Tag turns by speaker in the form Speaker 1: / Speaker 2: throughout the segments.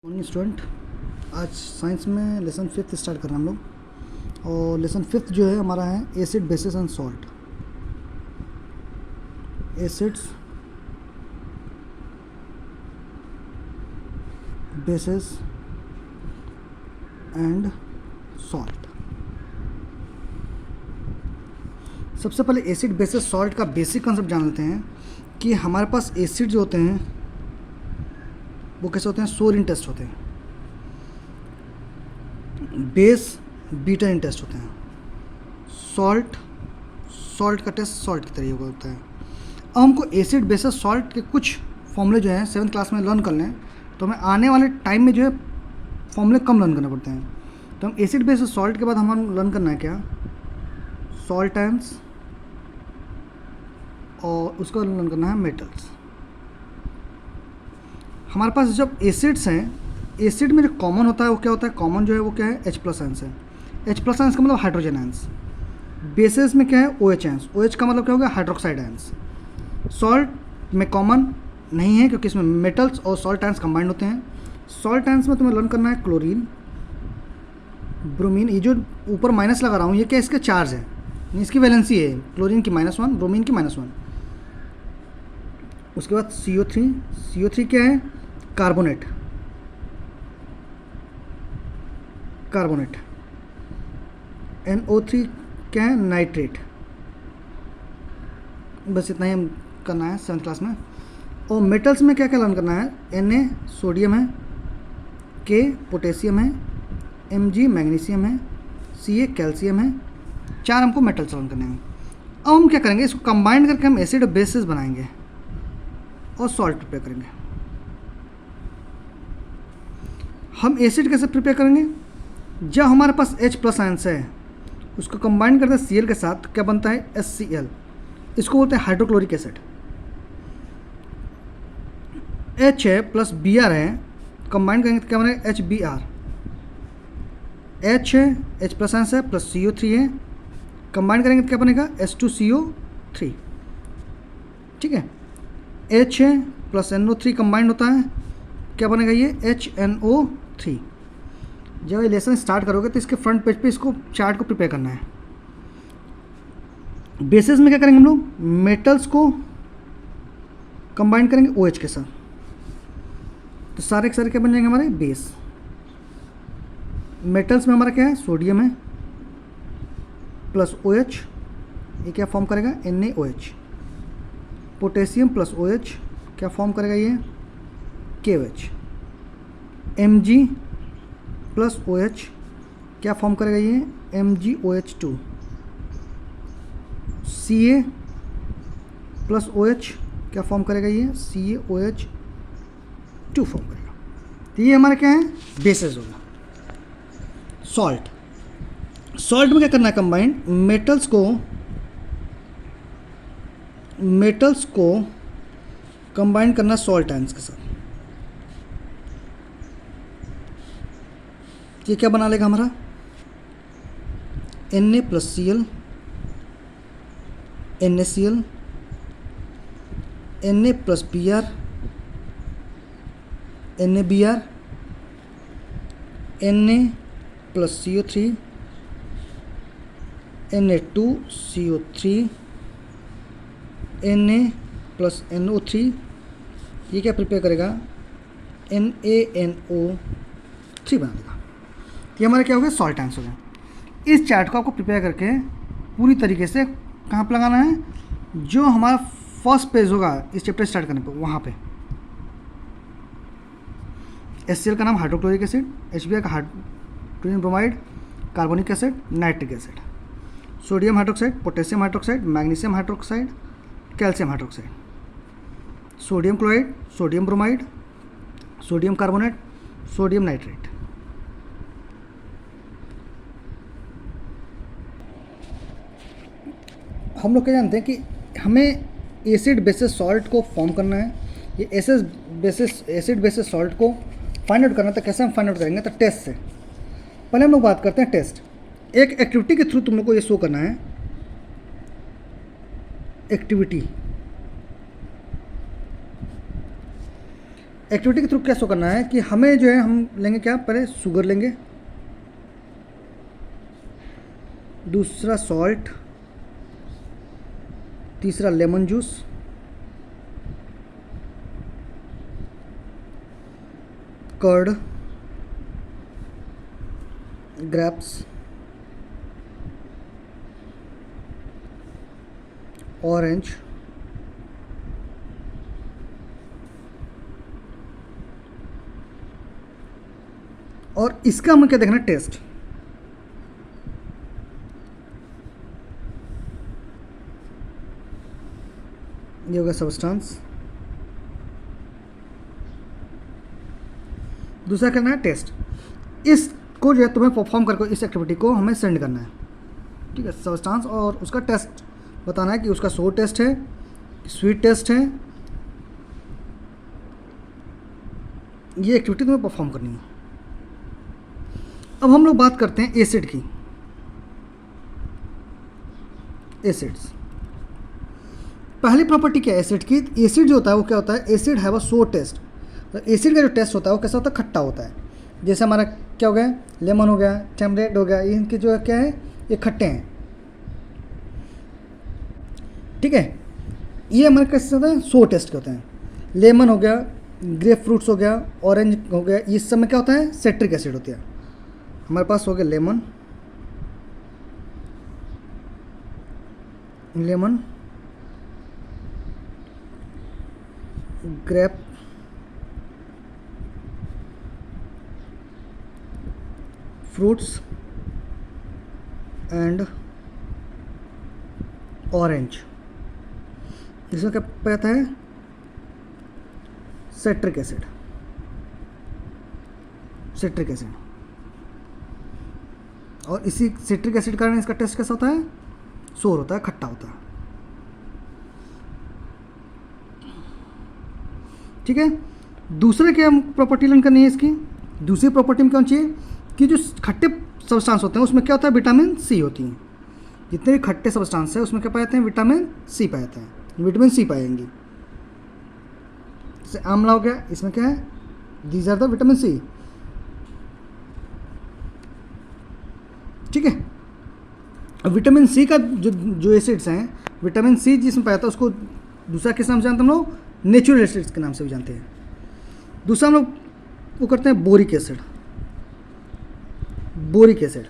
Speaker 1: Morning student, आज science में lesson 5th start कर रहे हैं हम लोग। और लेसन 5th जो है हमारा है acid basis and salt. Acids bases and salt. सबसे पहले एसिड बेसिस सॉल्ट का बेसिक कॉन्सेप्ट जान लेते हैं कि हमारे पास एसिड जो होते हैं वो कैसे होते हैं, सोरिन टेस्ट होते हैं, बेस बीटा इन टेस्ट होते हैं, सॉल्ट का टेस्ट सॉल्ट की तरीके का होता है। अब हमको एसिड बेसिस सॉल्ट के कुछ फॉर्मूले जो हैं 7th क्लास में लर्न कर लें तो हमें आने वाले टाइम में जो है फॉर्मूले कम लर्न करने पड़ते हैं। तो हम एसिड बेसिस सॉल्ट के बाद हम लर्न करना है क्या, सॉल्टेंट्स, और उसका लर्न करना है मेटल्स। हमारे पास जब एसिड्स हैं, एसिड में जो कॉमन होता है वो क्या होता है, कॉमन जो है वो क्या है H+ आयंस है। H+ आयंस का मतलब हाइड्रोजन आयंस। बेसिस में क्या है OH आयंस, OH का मतलब क्या हो गया, हाइड्रोक्साइड आयंस। सॉल्ट में कॉमन नहीं है क्योंकि इसमें मेटल्स और सॉल्ट आयंस कंबाइंड होते हैं। सॉल्ट आयंस में तुम्हें लर्न करना है क्लोरीन, ब्रोमीन। ये जो ऊपर माइनस लगा रहा हूँ ये क्या, इसके चार्ज है, इसकी वैलेंसी है, क्लोरीन की -1, ब्रोमीन की -1। उसके बाद CO3 क्या है, कार्बोनेट। NO3 क्या है, नाइट्रेट। बस इतना ही हम करना है 7th क्लास में। और मेटल्स में क्या क्या लर्न करना है, Na सोडियम है, K पोटेशियम है, Mg मैग्नीशियम है, Ca कैल्शियम है। 4 हमको मेटल्स लर्न करने हैं। अब हम क्या करेंगे, इसको कंबाइन करके हम एसिड और बेसिस बनाएंगे और सॉल्ट प्रिपेयर करेंगे। हम एसिड कैसे प्रिपेयर करेंगे, जब हमारे पास H+ आयंस है उसको कंबाइन करते हैं Cl के साथ, क्या बनता है, HCl। इसको बोलते हैं हाइड्रोक्लोरिक एसिड। H है प्लस Br है, कंबाइन करेंगे तो क्या बनेगा, HBr। H है, H+ आयंस है, प्लस CO3 है, कंबाइन करेंगे तो क्या बनेगा, H2CO3। ठीक है, H है प्लस NO3 कंबाइंड होता है, क्या बनेगा ये, HNO3। जब ये लेसन स्टार्ट करोगे तो इसके फ्रंट पेज पे इसको चार्ट को प्रिपेयर करना है। बेसिस में क्या करेंगे हम लोग, मेटल्स को कंबाइन करेंगे OH के साथ, तो सारे के सारे क्या बन जाएंगे हमारे, बेस। मेटल्स में हमारा क्या है, सोडियम है प्लस OH, ये क्या फॉर्म करेगा, NaOH। पोटेशियम प्लस OH क्या फॉर्म करेगा, ये KOH। Mg प्लस OH क्या फॉर्म करेगा, ये MgOH2। Ca प्लस OH क्या फॉर्म करेगा, ये CaOH2 फॉर्म करेगा। तो ये हमारा क्या है, बेसिस होगा। सॉल्ट में क्या करना है, कंबाइंड मेटल्स को कंबाइन करना सॉल्ट आयंस के साथ। ये क्या बना लेगा हमारा, Na plus Cl, NaCl, Na plus Br, NaBr, Na plus CO3, Na2CO3, Na plus NO3। ये क्या प्रिपेयर करेगा, NaNO3 बना देगा। ये हमारे क्या हो गया, सॉल्ट आयंस हो गया। इस चार्ट को आपको प्रिपेयर करके पूरी तरीके से कहाँ पर लगाना है, जो हमारा फर्स्ट पेज होगा इस चैप्टर स्टार्ट करने पर, वहाँ पे HCl का नाम हाइड्रोक्लोरिक एसिड, HBr का hydrogen bromide, carbonic acid, nitric acid, sodium hydroxide, potassium hydroxide, magnesium hydroxide, calcium hydroxide, sodium chloride, sodium bromide, sodium carbonate, sodium nitrate. हम लोग क्या जानते हैं कि हमें एसिड बेसिस सॉल्ट को फॉर्म करना है। ये एसिड बेसिस सॉल्ट को फाइंड आउट करना है, तो कैसे हम फाइंड आउट करेंगे, तो टेस्ट से। पहले हम लोग बात करते हैं टेस्ट। एक एक्टिविटी के थ्रू तुम लोग को ये शो करना है, एक्टिविटी। एक्टिविटी के थ्रू क्या शो करना है कि हमें जो है हम लेंगे क्या, पहले शुगर लेंगे, दूसरा सॉल्ट, तीसरा lemon juice, curd, grapes, orange, और इसका हमें क्या देखना है, टेस्ट। ये होगा सब्सटेंस, दूसरा करना है टेस्ट। इसको जो है तुम्हें परफॉर्म करके इस एक्टिविटी को हमें सेंड करना है, ठीक है। सब्सटेंस और उसका टेस्ट बताना है कि उसका सोर टेस्ट है, स्वीट टेस्ट है, ये एक्टिविटी तुम्हें परफॉर्म करनी है। अब हम लोग बात करते हैं एसिड की। एसिड्स, पहली प्रॉपर्टी क्या है एसिड की, एसिड जो होता है वो क्या होता है, एसिड हैव अ सोर टेस्ट। तो एसिड का जो टेस्ट होता है वो कैसा होता है, खट्टा होता है। जैसे हमारा क्या हो गया, लेमन हो गया, टेमरेट हो गया, इनके जो है क्या है, ये खट्टे हैं, ठीक है। ये हमारे कैसे होता है, सोर टेस्ट के होते हैं। लेमन हो गया, ग्रेप फ्रूट्स हो गया, ऑरेंज हो गया, इस समय क्या होता है, सिट्रिक एसिड होती है। हमारे पास हो गया lemon, grape, fruits and orange. इसमें क्या कहता है, सिट्रिक एसिड, सिट्रिक एसिड। और इसी सिट्रिक एसिड कारण इसका टेस्ट कैसा होता है, सोर होता है, खट्टा होता है, ठीक है। दूसरे क्या प्रॉपर्टी लर्न करनी है इसकी, दूसरी प्रॉपर्टी में क्या चाहिए कि जो खट्टे सब्सटेंस होते हैं उसमें क्या होता है, विटामिन सी होती हैं। जितने भी खट्टे सब्सटेंस है उसमें क्या पाए जाते हैं, विटामिन सी पाए जाते हैं, विटामिन सी पाएंगी। जैसे आंवला हो गया, इसमें क्या है, these are the vitamin C, ठीक है। अब विटामिन सी का जो एसिड्स हैं, विटामिन सी जिसमें पाया था उसको दूसरा किस नाम से जानते हैं हम लोग, नेचुरल एसिड्स के नाम से भी जानते हैं। दूसरा हम लोग वो करते हैं boric acid, boric acid.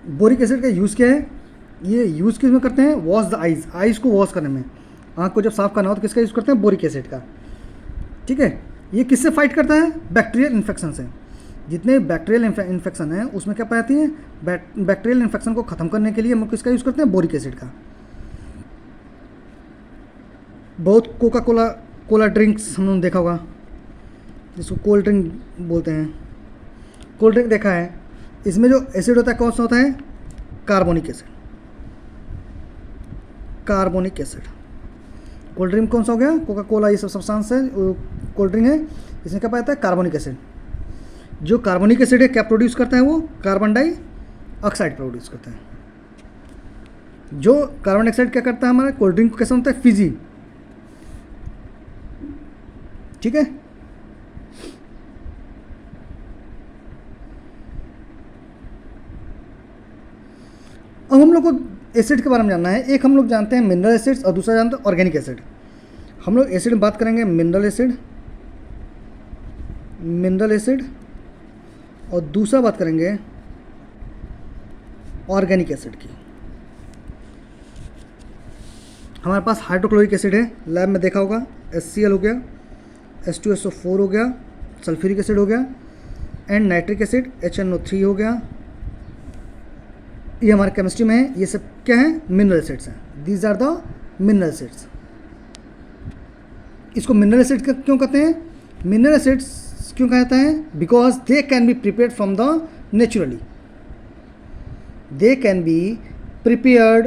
Speaker 1: Boric acid का यूज़ क्या है, ये यूज़ किस में करते हैं, वॉश द आइज़, आइज़ को वॉश करने में, आँख को जब साफ करना हो तो किसका यूज़ करते हैं, बोरिक एसिड का, ठीक है। ये किससे फाइट करता है, बैक्टीरियल इन्फेक्शन से। जितने बैक्टीरियल इन्फेक्शन है उसमें क्या पाई जाती है, बैक्टीरियल इन्फेक्शन को ख़त्म करने के लिए हम किसका यूज़ करते हैं, बोरिक एसिड का। बहुत कोला ड्रिंक्स हम लोगों ने देखा होगा, जिसको कोल्ड ड्रिंक बोलते हैं, कोल्ड ड्रिंक देखा है। इसमें जो एसिड होता है कौन सा होता है, carbonic acid, carbonic acid. Cold drink कौन सा हो गया, कोका कोला, ये सब सब्सटेंस है, कोल्ड ड्रिंक है, इसमें क्या पाया जाता है, कार्बोनिक एसिड। जो कार्बोनिक एसिड है क्या प्रोड्यूस करता है, वो कार्बन डाइऑक्साइड प्रोड्यूस करता है। जो कार्बन डाइऑक्साइड क्या करता है, हमारा कोल्ड ड्रिंक कैसा होता है, फिजी, ठीक है। अब हम लोग को एसिड के बारे में जानना है। एक हम लोग जानते हैं मिनरल एसिड्स और दूसरा जानते हैं ऑर्गेनिक एसिड। हम लोग एसिड में बात करेंगे मिनरल एसिड और दूसरा बात करेंगे ऑर्गेनिक एसिड की। हमारे पास हाइड्रोक्लोरिक एसिड है, लैब में देखा होगा, HCl हो गया, H2SO4 हो गया, सल्फ्यूरिक एसिड हो गया, एंड नाइट्रिक एसिड HNO3 हो गया। ये हमारे केमिस्ट्री में है। ये सब क्या है, मिनरल एसिड्स हैं। These are the mineral acids. इसको मिनरल एसिड क्यों कहते हैं, मिनरल एसिड्स क्यों कहा जाता है, because they can be prepared from the naturally, they can be prepared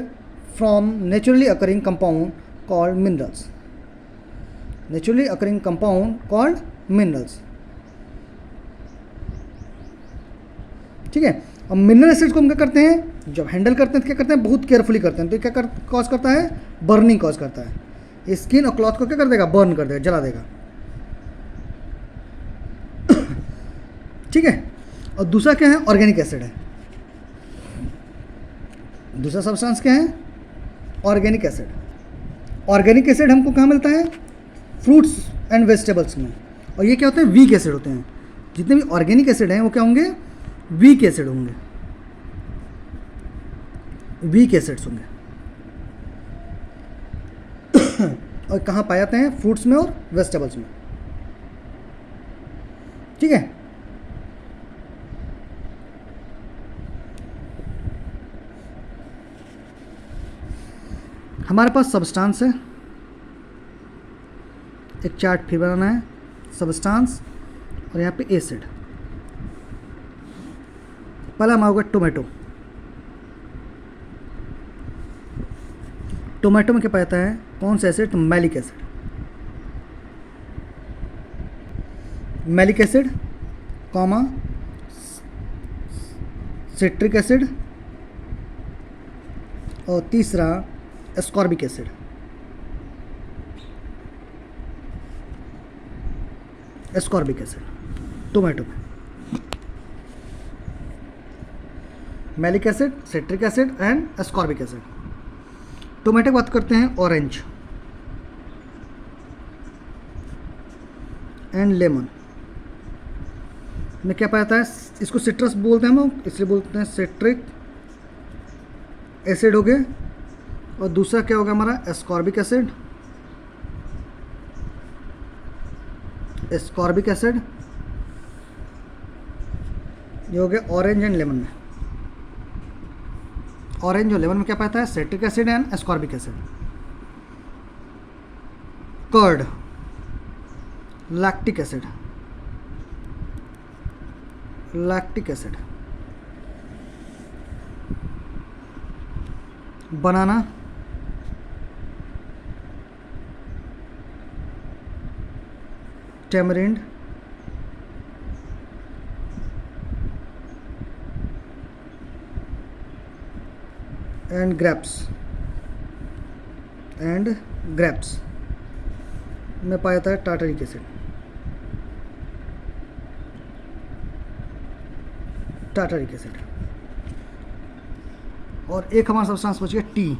Speaker 1: from naturally occurring compound called minerals, naturally occurring compound called minerals, ठीक है। अब मिनरल एसिड्स को हम क्या करते हैं, जब हैंडल करते हैं तो क्या करते हैं, बहुत केयरफुली करते हैं। तो क्या कॉज करता है, बर्निंग कॉज करता है। स्किन और क्लॉथ को क्या कर देगा, बर्न कर देगा, जला देगा। ठीक है। और दूसरा क्या है, ऑर्गेनिक एसिड है। दूसरा सब्सटेंस क्या है, ऑर्गेनिक एसिड। ऑर्गेनिक एसिड हमको कहाँ मिलता है, फ्रूट्स एंड वेजिटेबल्स में। और ये क्या होते हैं, वीक एसिड होते हैं। जितने भी ऑर्गेनिक एसिड हैं वो क्या होंगे, वीक एसिड होंगे, वीक एसिड्स होंगे। और कहाँ पाए जाते हैं, फ्रूट्स में और वेजिटेबल्स में। ठीक है। हमारे पास सब्सटेंस है, एक चार्ट फिर बनाना है, सब्सटेंस और यहाँ पे एसिड। पहला हमारा होगा टोमेटो। टोमेटो में क्या पाया जाता है, कौन सा acid, malic acid. Malic acid comma citric acid और तीसरा ascorbic acid. Ascorbic acid tomato में, malic acid, citric acid and ascorbic acid. Tomato की बात करते हैं, ऑरेंज एंड लेमन में क्या पाया जाता है, इसको सिट्रस बोलते हैं हम लोग, इसलिए बोलते हैं सिट्रिक एसिड हो गए। और दूसरा क्या होगा हमारा, एस्कॉर्बिक एसिड। एस्कॉर्बिक एसिड ये हो गया ऑरेंज एंड लेमन में। ऑरेंज और लेमन में क्या पाता है, citric acid and ascorbic acid. Curd, lactic acid, lactic acid. Banana, tamarind, and grapes में पाया जाता है टार्टरिक एसिड। Tartaric acid. और एक हमारा सब्सटेंस बच गया, टी।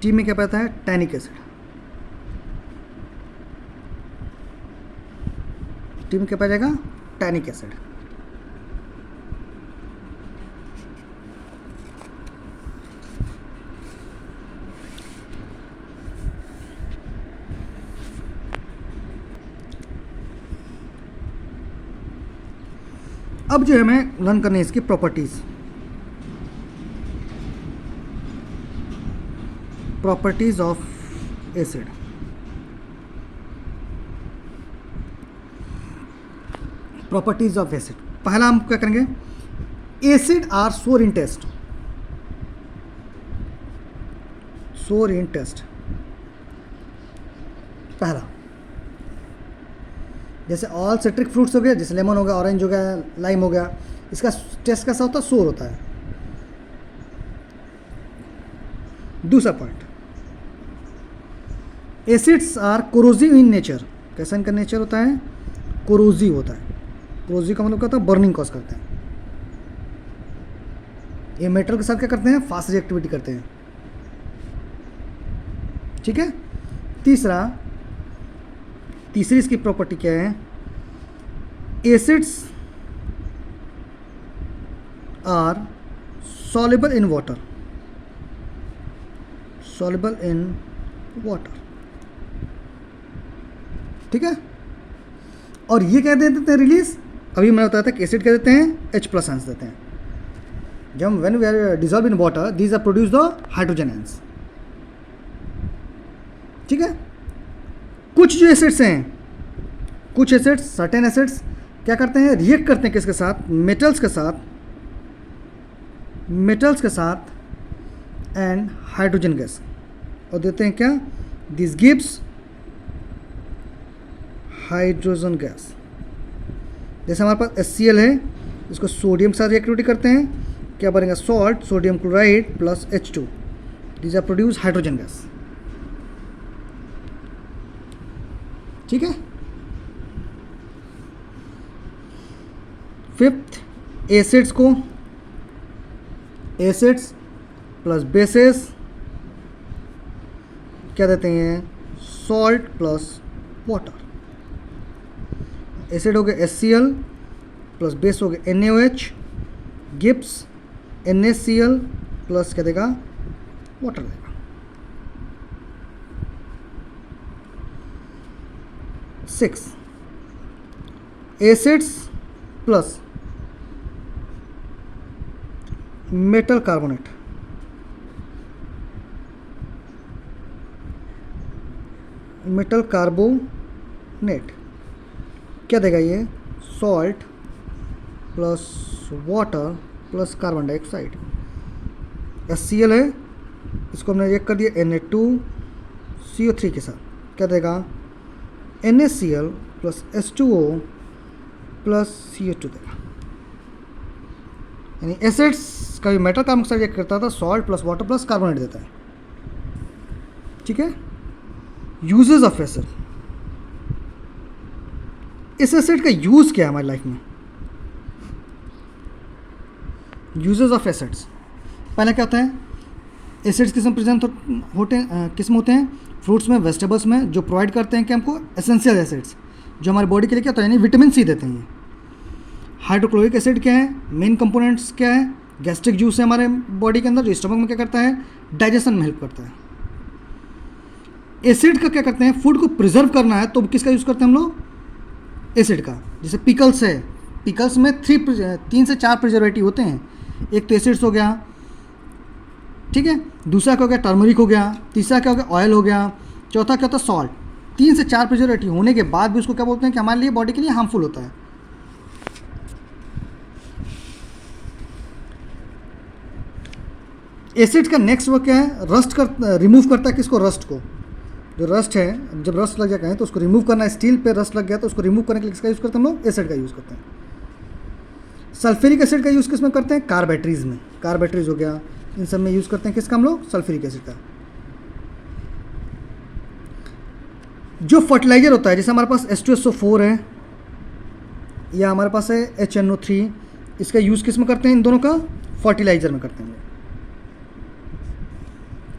Speaker 1: टी में क्या पाता है, टैनिक एसिड। टी में क्या पाया जाएगा, टैनिक एसिड। अब जो है हमें लर्न करनी है इसकी properties. Properties of acid. Properties of acid, पहला हम क्या करेंगे, एसिड आर सोर इन टेस्ट। सोर इन टेस्ट पहला, जैसे ऑल सिट्रिक फ्रूट्स हो गया, जैसे लेमन हो गया, ऑरेंज हो गया, लाइम हो गया, इसका टेस्ट कैसा होता है, सोर होता है। दूसरा point, acids are corrosive in nature. कैसा इनका नेचर होता है, कोरोजिव होता है। कोरोजिव का मतलब क्या होता है, बर्निंग कॉज करते हैं। ये मेटल के साथ क्या करते हैं, फास्ट रिएक्टिविटी करते हैं। ठीक है। तीसरी इसकी प्रॉपर्टी क्या है, acids are soluble in water. Soluble in water. ठीक है। और ये क्या देते हैं रिलीज, अभी मैंने बताया था कि एसिड क्या देते हैं, H+ आयंस देते हैं। जब when we are dissolve in water, these are produce the hydrogen ions. ठीक है। कुछ जो एसिड्स हैं, कुछ एसिड्स, सर्टेन एसिड्स क्या करते हैं, रिएक्ट करते हैं किसके साथ, मेटल्स के साथ एंड हाइड्रोजन गैस, और देते हैं क्या, दिस गिव्स हाइड्रोजन गैस। जैसे हमारे पास HCl है, इसको सोडियम के साथ रिएक्टिविटी करते हैं, क्या बनेगा salt, sodium chloride plus H2, these are produce hydrogen gas. ठीक है। फिफ्थ, एसिड्स को एसिड्स प्लस बेसेस क्या देते हैं, सॉल्ट प्लस वाटर। एसिड हो गया HCl प्लस बेस हो गया NaOH, गिब्स NaCl प्लस क्या देगा, वाटर देगा। 6, acids plus metal carbonate, metal carbonate क्या देगा ये, salt plus water plus carbon dioxide. HCl है, इसको हमने रिएक्ट कर दिया Na2CO3 के साथ, क्या देगा NaCl plus H2O plus CO2 देगा। यानी एसिड्स का भी मेटल कार्बन डाइऑक्साइड रिएक्ट करता था, salt plus water plus carbonate देता है। ठीक है। यूजेस ऑफ एसिड, इस एसिड का यूज क्या है हमारी लाइफ में। यूजेस ऑफ एसिड्स, पहला क्या होता है, एसिड्स किस्म प्रेजेंट होते हैं, किस्म होते हैं फ्रूट्स में, वेजिटेबल्स में, जो प्रोवाइड करते हैं कि हमको एसेंशियल एसिड्स, जो हमारी बॉडी के लिए क्या होता है, यानी विटामिन सी देते हैं। हाइड्रोक्लोरिक एसिड क्या है, मेन कंपोनेंट्स क्या है, गैस्ट्रिक जूस है हमारे बॉडी के अंदर, जो स्टमक में क्या करता है, डाइजेशन में हेल्प करता है। एसिड का क्या करते हैं, फूड को प्रिजर्व करना है तो किसका यूज़ करते हैं हम लोग, एसिड का। जैसे पिकल्स है, पिकल्स में 3 से 4 प्रिजर्वेटिव होते हैं, एक तो एसिड्स हो गया, ठीक है, दूसरा क्या हो गया टर्मरिक हो गया, तीसरा क्या हो गया ऑयल हो गया, चौथा क्या होता है सॉल्ट। 3 से 4 प्रिजर्वेटिव होने के बाद भी उसको क्या बोलते हैं कि हमारे लिए बॉडी के लिए हार्मफुल होता है। एसिड का नेक्स्ट वर्क क्या है, रस्ट कर रिमूव करता है, किसको, रस्ट को। जो रस्ट है, जब रस्ट लग जाता है तो उसको रिमूव करना है, स्टील पे रस्ट लग गया तो उसको रिमूव करने के लिए किसका यूज़ करते हैं हम लोग, एसिड का यूज़ करते हैं। सल्फ्यूरिक एसिड का यूज़ किस में करते हैं, कार बैटरीज में, कार बैटरीज हो गया, इन सब में यूज़ करते हैं किसका हम लोग, सल्फ्यूरिक एसिड का। जो फर्टिलाइजर होता है, जैसे हमारे पास H2SO4 है या हमारे पास है HNO3, इसका यूज़ किस में करते हैं, इन दोनों का फर्टिलाइजर में करते हैं।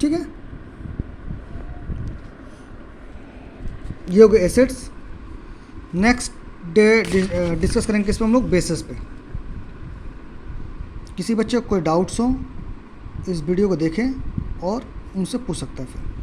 Speaker 1: ठीक है, ये हो गए एसिड्स। नेक्स्ट डे डिस्कस करेंगे किस पे हम लोग, बेसिस पे। किसी बच्चे को कोई डाउट्स हो इस वीडियो को देखें और उनसे पूछ सकता है फिर।